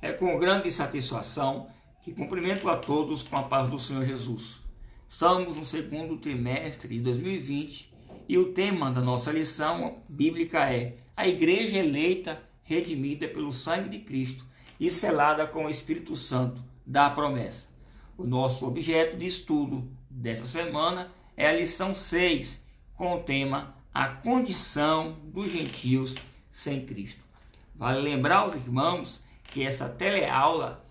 É com grande satisfação que cumprimento a todos com a paz do Senhor Jesus. Estamos no segundo trimestre de 2020 e o tema da nossa lição bíblica é a Igreja eleita, redimida pelo sangue de Cristo e selada com o Espírito Santo da promessa. O nosso objeto de estudo dessa semana é a lição 6, com o tema A Condição dos Gentios sem Cristo. Vale lembrar aos irmãos que essa teleaula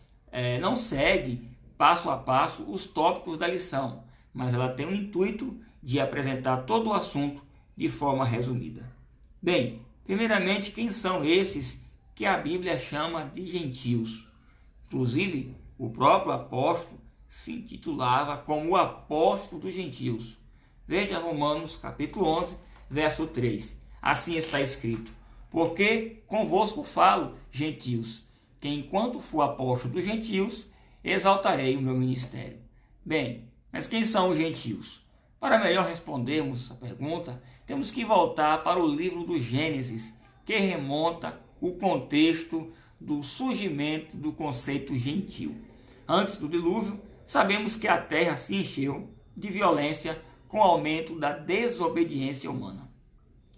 não segue passo a passo os tópicos da lição, mas ela tem o intuito de apresentar todo o assunto de forma resumida. Bem, primeiramente, quem são esses que a Bíblia chama de gentios? Inclusive, o próprio apóstolo se intitulava como o apóstolo dos gentios. Veja Romanos capítulo 11, verso 3. Assim está escrito: porque convosco falo, gentios, que enquanto for apóstolo dos gentios, exaltarei o meu ministério. Bem, mas quem são os gentios? Para melhor respondermos essa pergunta, temos que voltar para o livro do Gênesis, que remonta o contexto do surgimento do conceito gentil. Antes do dilúvio, sabemos que a terra se encheu de violência com o aumento da desobediência humana.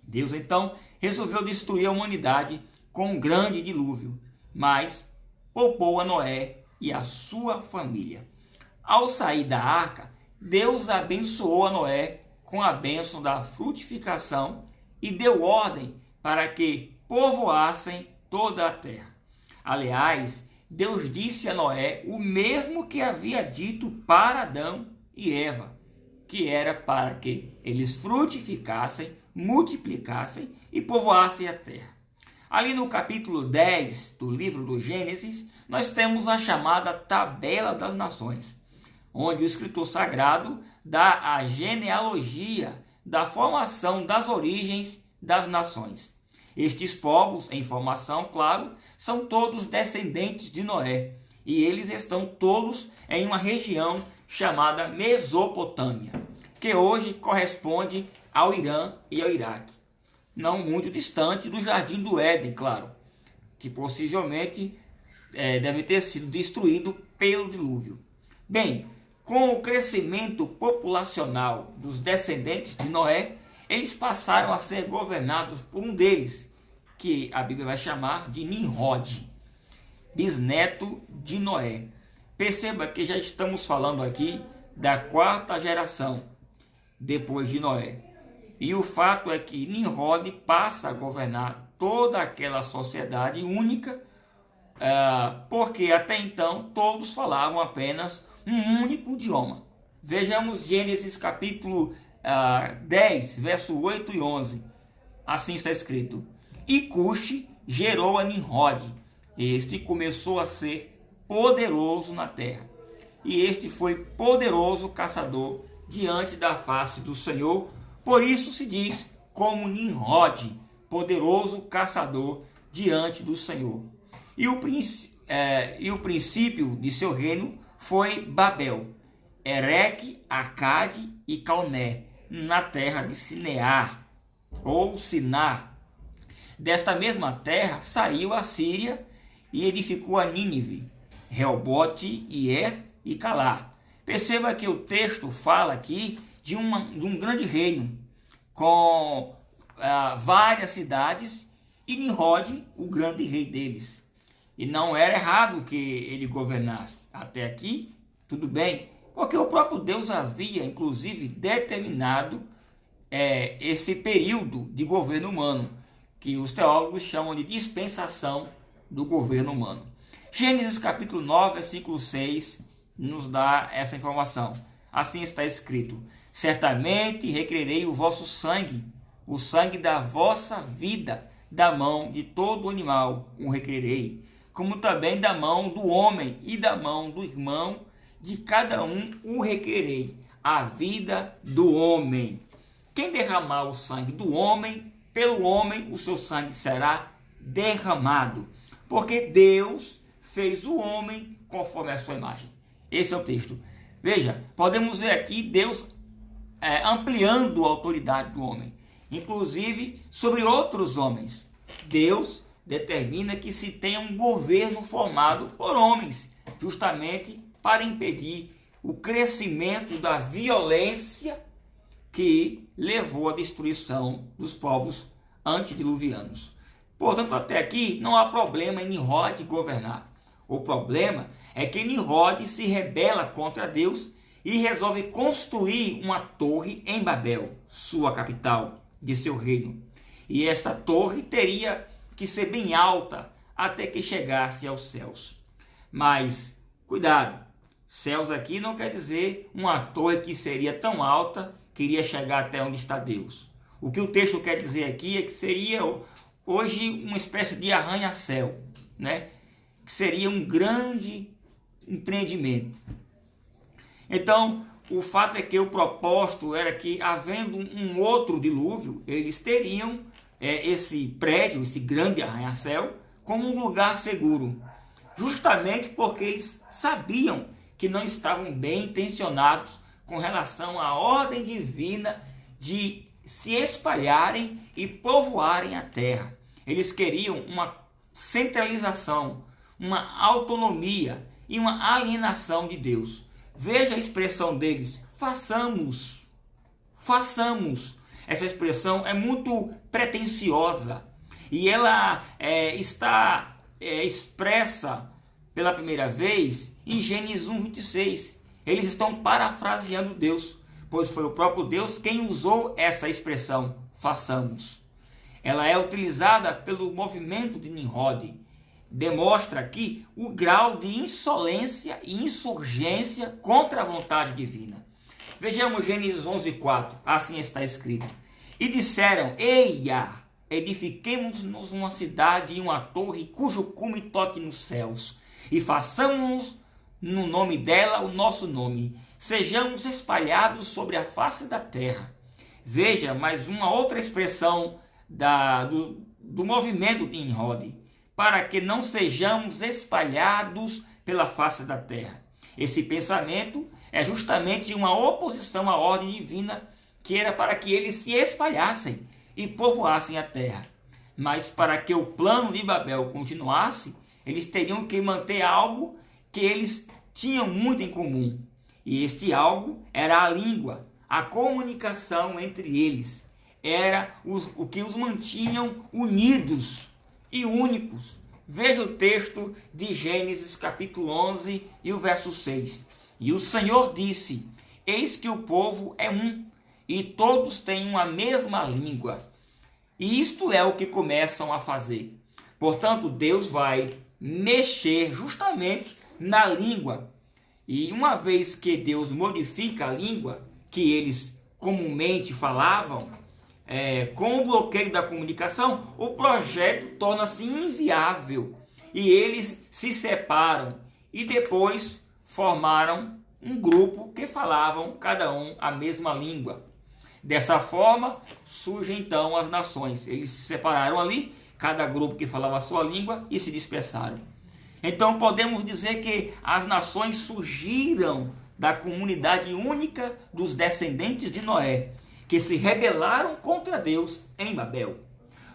Deus então resolveu destruir a humanidade com um grande dilúvio, mas poupou a Noé e a sua família. Ao sair da arca, Deus abençoou a Noé com a bênção da frutificação e deu ordem para que povoassem toda a terra. Aliás, Deus disse a Noé o mesmo que havia dito para Adão e Eva, que era para que eles frutificassem, multiplicassem e povoassem a terra. Ali no capítulo 10 do livro do Gênesis, nós temos a chamada Tabela das Nações, onde o escritor sagrado dá a genealogia da formação das origens das nações. Estes povos, em formação, claro, são todos descendentes de Noé, e eles estão todos em uma região chamada Mesopotâmia, que hoje corresponde ao Irã e ao Iraque. Não muito distante do Jardim do Éden, claro, que possivelmente deve ter sido destruído pelo dilúvio. Bem, com o crescimento populacional dos descendentes de Noé, eles passaram a ser governados por um deles, que a Bíblia vai chamar de Nimrod, bisneto de Noé. Perceba que já estamos falando aqui da quarta geração depois de Noé. E o fato é que Nimrod passa a governar toda aquela sociedade única, porque até então todos falavam apenas um único idioma. Vejamos Gênesis capítulo 10, verso 8 e 11. Assim está escrito: E Cuxi gerou a Nimrod. Este começou a ser poderoso na terra. E este foi poderoso caçador diante da face do Senhor. Por isso se diz como Nimrod, poderoso caçador diante do Senhor. E o princípio de seu reino foi Babel, Ereque, Acade e Calné, na terra de Sinear, ou Sinar. Desta mesma terra saiu a Síria e edificou a Nínive, Reobote, Ir e Calá. Perceba que o texto fala aqui de um grande reino, com várias cidades, e Nimrod, o grande rei deles. E não era errado que ele governasse. Até aqui, tudo bem, porque o próprio Deus havia, inclusive, determinado esse período de governo humano, que os teólogos chamam de dispensação do governo humano. Gênesis capítulo 9, versículo 6, nos dá essa informação. Assim está escrito: certamente requererei o vosso sangue, o sangue da vossa vida, da mão de todo animal o requererei, como também da mão do homem e da mão do irmão, de cada um o requererei, a vida do homem. Quem derramar o sangue do homem, pelo homem o seu sangue será derramado, porque Deus fez o homem conforme a sua imagem. Esse é o texto. Veja, podemos ver aqui Deus ampliando a autoridade do homem, inclusive sobre outros homens. Deus determina que se tenha um governo formado por homens, justamente para impedir o crescimento da violência que levou à destruição dos povos antediluvianos. Portanto, até aqui não há problema em Nimrod governar. O problema é que Nimrod se rebela contra Deus e resolve construir uma torre em Babel, sua capital, de seu reino. E esta torre teria que ser bem alta até que chegasse aos céus. Mas, cuidado, céus aqui não quer dizer uma torre que seria tão alta que iria chegar até onde está Deus. O que o texto quer dizer aqui é que seria hoje uma espécie de arranha-céu, né? Que seria um grande empreendimento. Então, o fato é que o propósito era que, havendo um outro dilúvio, eles teriam esse prédio, esse grande arranha-céu, como um lugar seguro. Justamente porque eles sabiam que não estavam bem intencionados com relação à ordem divina de se espalharem e povoarem a terra. Eles queriam uma centralização, uma autonomia e uma alienação de Deus. Veja a expressão deles: façamos, façamos. Essa expressão é muito pretensiosa e ela está expressa pela primeira vez em Gênesis 1:26. Eles estão parafraseando Deus, pois foi o próprio Deus quem usou essa expressão, façamos. Ela é utilizada pelo movimento de Nimrod. Demonstra aqui o grau de insolência e insurgência contra a vontade divina. Vejamos Gênesis 11:4, assim está escrito: e disseram: eia, edifiquemos-nos uma cidade e uma torre cujo cume toque nos céus, e façamos no nome dela o nosso nome, sejamos espalhados sobre a face da terra. Veja mais uma outra expressão do movimento de Nimrod: para que não sejamos espalhados pela face da terra. Esse pensamento é justamente uma oposição à ordem divina, que era para que eles se espalhassem e povoassem a terra. Mas para que o plano de Babel continuasse, eles teriam que manter algo que eles tinham muito em comum. E este algo era a língua, a comunicação entre eles. Era o que os mantinham unidos e únicos. Veja o texto de Gênesis capítulo 11 e o verso 6. E o Senhor disse: eis que o povo é um, e todos têm uma mesma língua. E isto é o que começam a fazer. Portanto, Deus vai mexer justamente na língua. E uma vez que Deus modifica a língua que eles comumente falavam, com o bloqueio da comunicação, o projeto torna-se inviável. E eles se separam e depois formaram um grupo que falavam cada um a mesma língua. Dessa forma, surgem então as nações. Eles se separaram ali, cada grupo que falava a sua língua, e se dispersaram. Então podemos dizer que as nações surgiram da comunidade única dos descendentes de Noé, que se rebelaram contra Deus em Babel.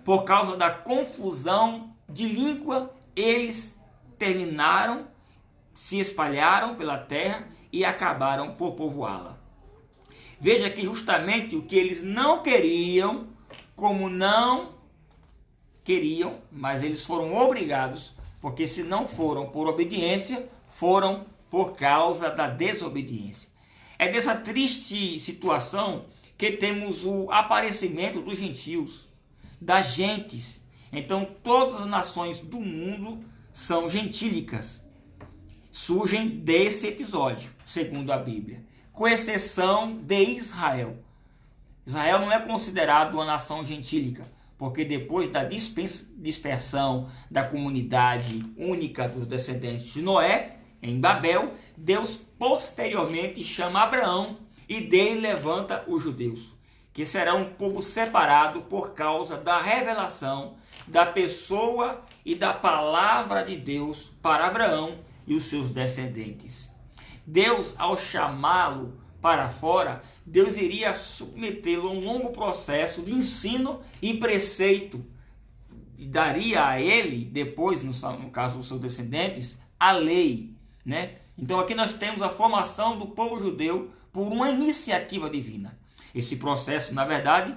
Por causa da confusão de língua, eles terminaram, se espalharam pela terra e acabaram por povoá-la. Veja que justamente o que eles não queriam, como não queriam, mas eles foram obrigados, porque se não foram por obediência, foram por causa da desobediência. É dessa triste situação que temos o aparecimento dos gentios, das gentes. Então todas as nações do mundo são gentílicas. Surgem desse episódio, segundo a Bíblia, com exceção de Israel. Israel não é considerado uma nação gentílica, porque depois da dispersão da comunidade única dos descendentes de Noé, em Babel, Deus posteriormente chama Abraão e dele levanta os judeus, que será um povo separado por causa da revelação da pessoa e da palavra de Deus para Abraão e os seus descendentes. Deus, ao chamá-lo para fora, Deus iria submetê-lo a um longo processo de ensino e preceito daria a ele, depois, no caso dos seus descendentes, a lei, né? Então aqui nós temos a formação do povo judeu por uma iniciativa divina. Esse processo, na verdade,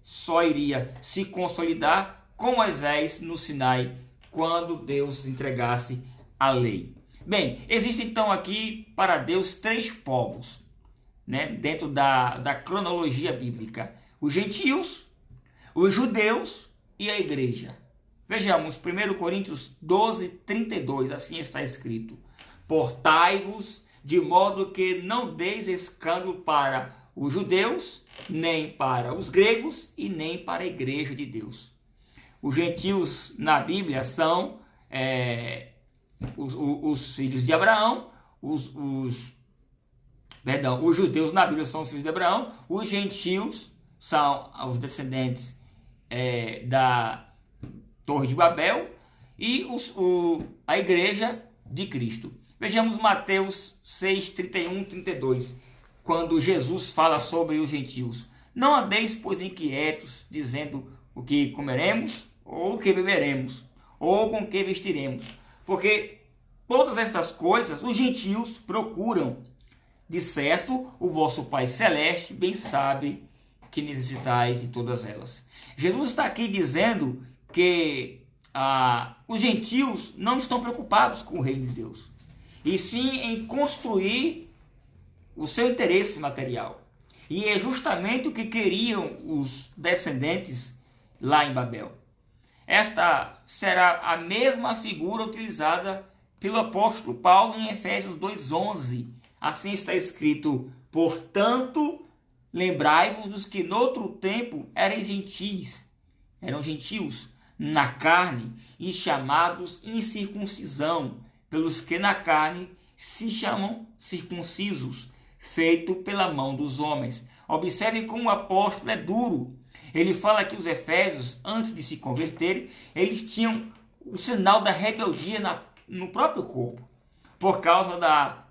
só iria se consolidar com Moisés no Sinai, quando Deus entregasse a lei. Bem, existe então aqui para Deus 3 povos, né, dentro da cronologia bíblica: os gentios, os judeus e a igreja. Vejamos 1 Coríntios 12, 32, assim está escrito: portai-vos de modo que não deis escândalo para os judeus, nem para os gregos e nem para a igreja de Deus. Os gentios na Bíblia são os filhos de Abraão, os judeus na Bíblia são os filhos de Abraão, os gentios são os descendentes da Torre de Babel e a igreja de Cristo. Vejamos Mateus 6, 31, 32, quando Jesus fala sobre os gentios: não andeis, pois, inquietos, dizendo o que comeremos, ou o que beberemos, ou com que vestiremos, porque todas estas coisas os gentios procuram. De certo, o vosso Pai Celeste bem sabe que necessitais de todas elas. Jesus está aqui dizendo que os gentios não estão preocupados com o reino de Deus, e sim em construir o seu interesse material. E é justamente o que queriam os descendentes lá em Babel. Esta será a mesma figura utilizada pelo apóstolo Paulo em Efésios 2:11. Assim está escrito: portanto, lembrai-vos dos que noutro tempo eram gentios na carne e chamados incircuncisão, pelos que na carne se chamam circuncisos, feito pela mão dos homens. Observe como o apóstolo é duro. Ele fala que os efésios, antes de se converterem, eles tinham o sinal da rebeldia no próprio corpo, por causa da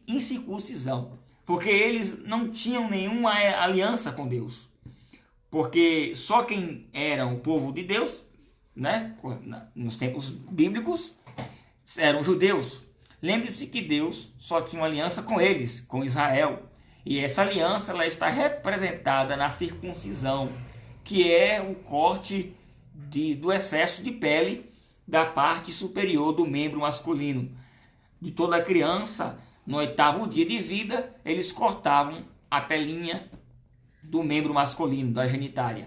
incircuncisão, porque eles não tinham nenhuma aliança com Deus, porque só quem era o povo de Deus, né, nos tempos bíblicos, eram judeus. Lembre-se que Deus só tinha uma aliança com eles, com Israel, e essa aliança ela está representada na circuncisão, que é o corte do excesso de pele da parte superior do membro masculino. De toda criança, no 8º dia de vida, eles cortavam a pelinha do membro masculino, da genitália.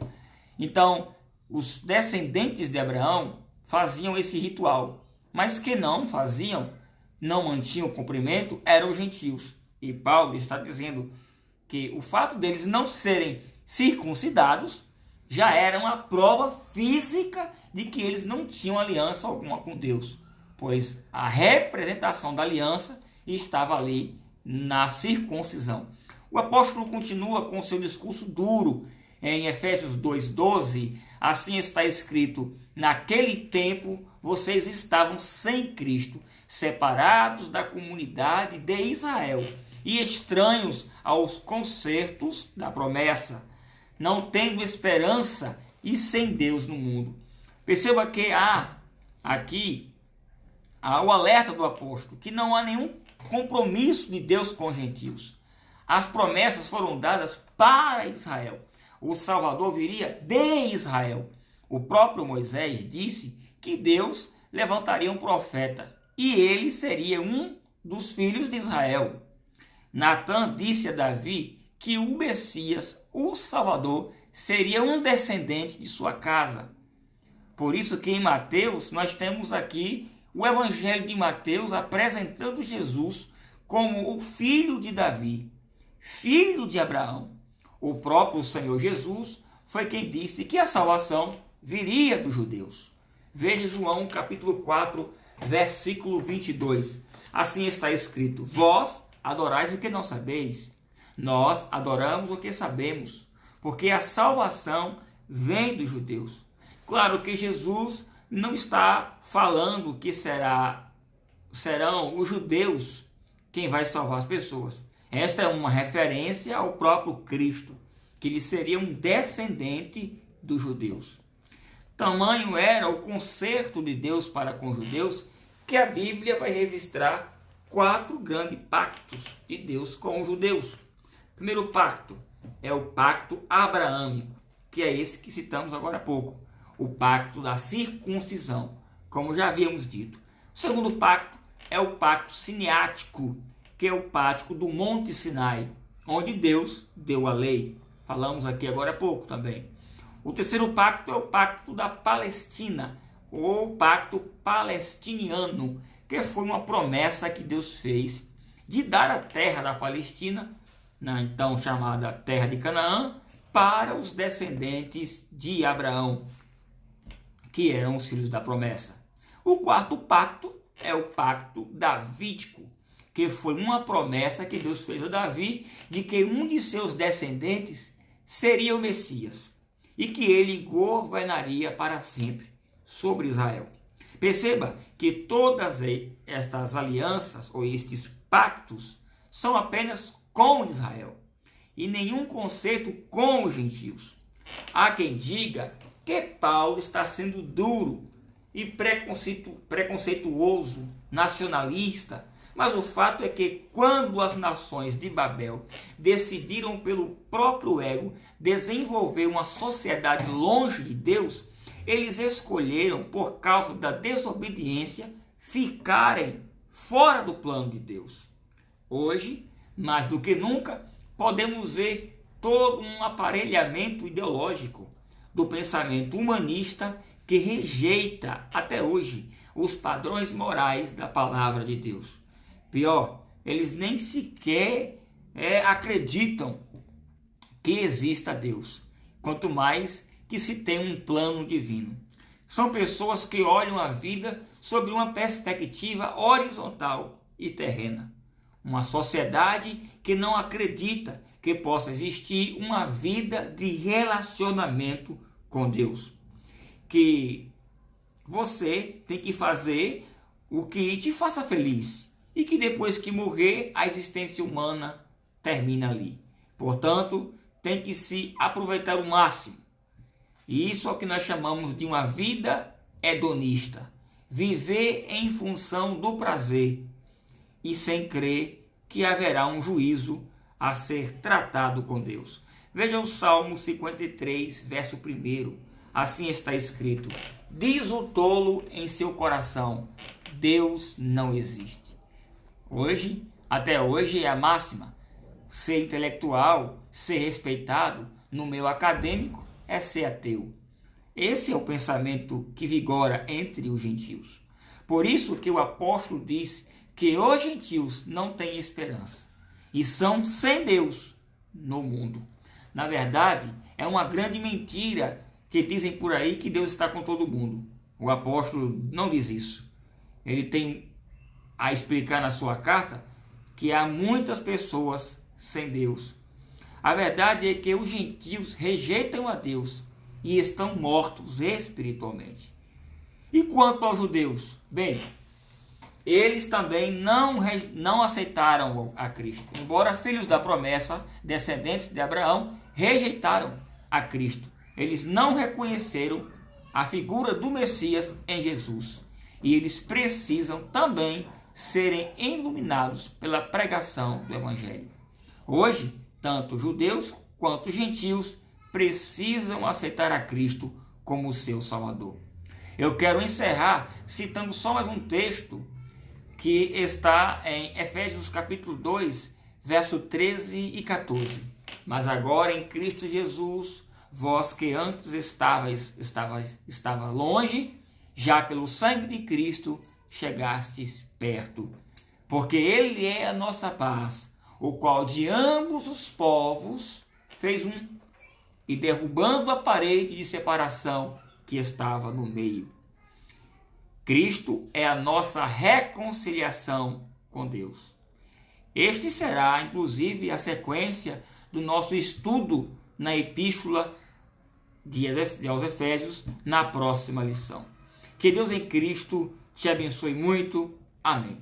Então, os descendentes de Abraão faziam esse ritual, mas que não faziam, não mantinham o cumprimento, eram os gentios. E Paulo está dizendo que o fato deles não serem circuncidados já era uma prova física de que eles não tinham aliança alguma com Deus, pois a representação da aliança estava ali na circuncisão. O apóstolo continua com seu discurso duro em Efésios 2:12. Assim está escrito: naquele tempo vocês estavam sem Cristo, separados da comunidade de Israel e estranhos aos concertos da promessa, não tendo esperança e sem Deus no mundo. Perceba que aqui há o alerta do apóstolo, que não há nenhum compromisso de Deus com os gentios. As promessas foram dadas para Israel. O Salvador viria de Israel. O próprio Moisés disse que Deus levantaria um profeta e ele seria um dos filhos de Israel. Natã disse a Davi que o Messias, o Salvador, seria um descendente de sua casa. Por isso que em Mateus nós temos aqui o Evangelho de Mateus apresentando Jesus como o filho de Davi, filho de Abraão. O próprio Senhor Jesus foi quem disse que a salvação viria dos judeus. Veja João capítulo 4, versículo 22. Assim está escrito: vós adorais o que não sabeis, nós adoramos o que sabemos, porque a salvação vem dos judeus. Claro que Jesus não está falando que serão os judeus quem vai salvar as pessoas. Esta é uma referência ao próprio Cristo, que ele seria um descendente dos judeus. Tamanho era o conserto de Deus para com os judeus, que a Bíblia vai registrar 4 grandes pactos de Deus com os judeus. O primeiro pacto é o pacto abraâmico, que é esse que citamos agora há pouco, o pacto da circuncisão, como já havíamos dito. O segundo pacto é o pacto siniático, que é o pacto do Monte Sinai, onde Deus deu a lei. Falamos aqui agora há pouco também. O terceiro pacto é o pacto da Palestina, ou pacto palestiniano, que foi uma promessa que Deus fez de dar a terra da Palestina, na então chamada terra de Canaã, para os descendentes de Abraão, que eram os filhos da promessa. O quarto pacto é o pacto davídico, que foi uma promessa que Deus fez a Davi de que um de seus descendentes seria o Messias e que ele governaria para sempre sobre Israel. Perceba que todas estas alianças ou estes pactos são apenas com Israel e nenhum conserto com os gentios. Há quem diga que Paulo está sendo duro e preconceituoso, nacionalista, mas o fato é que quando as nações de Babel decidiram pelo próprio ego desenvolver uma sociedade longe de Deus, eles escolheram, por causa da desobediência, ficarem fora do plano de Deus. Hoje, mais do que nunca, podemos ver todo um aparelhamento ideológico do pensamento humanista que rejeita até hoje os padrões morais da palavra de Deus. Pior, eles nem sequer acreditam que exista Deus, quanto mais que se tem um plano divino. São pessoas que olham a vida sob uma perspectiva horizontal e terrena. Uma sociedade que não acredita que possa existir uma vida de relacionamento com Deus. Que você tem que fazer o que te faça feliz e que depois que morrer, a existência humana termina ali. Portanto, tem que se aproveitar o máximo. E isso é o que nós chamamos de uma vida hedonista. Viver em função do prazer e sem crer que haverá um juízo a ser tratado com Deus. Veja o Salmo 53, verso 1. Assim está escrito: diz o tolo em seu coração, Deus não existe. Até hoje é a máxima. Ser intelectual, ser respeitado no meio acadêmico é ser ateu. Esse é o pensamento que vigora entre os gentios. Por isso que o apóstolo diz que os gentios não têm esperança e são sem Deus no mundo. Na verdade, é uma grande mentira que dizem por aí que Deus está com todo mundo. O apóstolo não diz isso. Ele tem a explicar na sua carta que há muitas pessoas sem Deus. A verdade é que os gentios rejeitam a Deus e estão mortos espiritualmente. E quanto aos judeus? Bem, eles também não aceitaram a Cristo. Embora filhos da promessa, descendentes de Abraão, rejeitaram a Cristo. Eles não reconheceram a figura do Messias em Jesus. E eles precisam também serem iluminados pela pregação do Evangelho. Hoje, tanto judeus quanto gentios precisam aceitar a Cristo como seu Salvador. Eu quero encerrar citando só mais um texto que está em Efésios capítulo 2, verso 13 e 14. Mas agora em Cristo Jesus, vós que antes estava longe, já pelo sangue de Cristo chegastes perto. Porque Ele é a nossa paz, o qual de ambos os povos fez um, e derrubando a parede de separação que estava no meio. Cristo é a nossa reconciliação com Deus. Este será, inclusive, a sequência do nosso estudo na Epístola aos Efésios, na próxima lição. Que Deus em Cristo te abençoe muito. Amém.